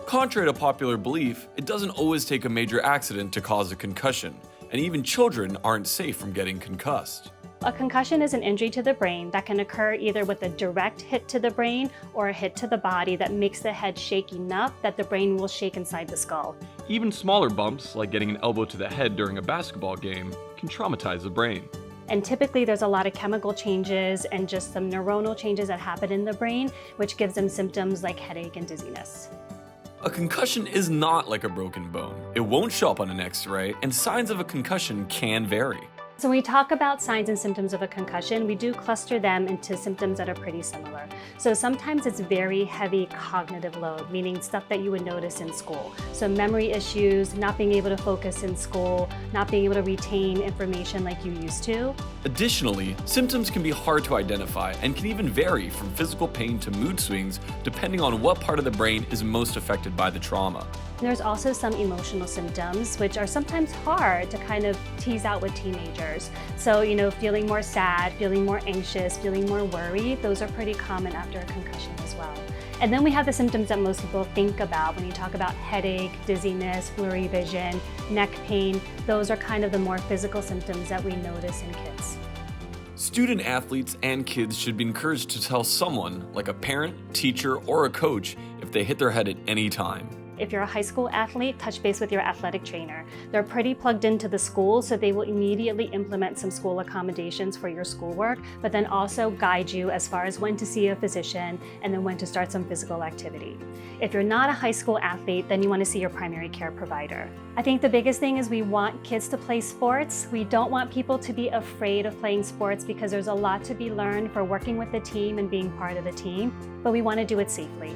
Contrary to popular belief, it doesn't always take a major accident to cause a concussion, and even children aren't safe from getting concussed. A concussion is an injury to the brain that can occur either with a direct hit to the brain or a hit to the body that makes the head shake enough that the brain will shake inside the skull. Even smaller bumps, like getting an elbow to the head during a basketball game, can traumatize the brain. And typically there's a lot of chemical changes and just some neuronal changes that happen in the brain, which gives them symptoms like headache and dizziness. A concussion is not like a broken bone. It won't show up on an X-ray, and signs of a concussion can vary. So when we talk about signs and symptoms of a concussion, we do cluster them into symptoms that are pretty similar. So sometimes it's very heavy cognitive load, meaning stuff that you would notice in school. So memory issues, not being able to focus in school, not being able to retain information like you used to. Additionally, symptoms can be hard to identify and can even vary from physical pain to mood swings depending on what part of the brain is most affected by the trauma. There's also some emotional symptoms, which are sometimes hard to kind of tease out with teenagers. So, feeling more sad, feeling more anxious, feeling more worried, those are pretty common after a concussion as well. And then we have the symptoms that most people think about when you talk about headache, dizziness, blurry vision, neck pain. Those are kind of the more physical symptoms that we notice in kids. Student athletes and kids should be encouraged to tell someone, like a parent, teacher, or a coach, if they hit their head at any time. If you're a high school athlete, touch base with your athletic trainer. They're pretty plugged into the school, so they will immediately implement some school accommodations for your schoolwork, but then also guide you as far as when to see a physician and then when to start some physical activity. If you're not a high school athlete, then you want to see your primary care provider. I think the biggest thing is we want kids to play sports. We don't want people to be afraid of playing sports because there's a lot to be learned for working with the team and being part of the team, but we want to do it safely.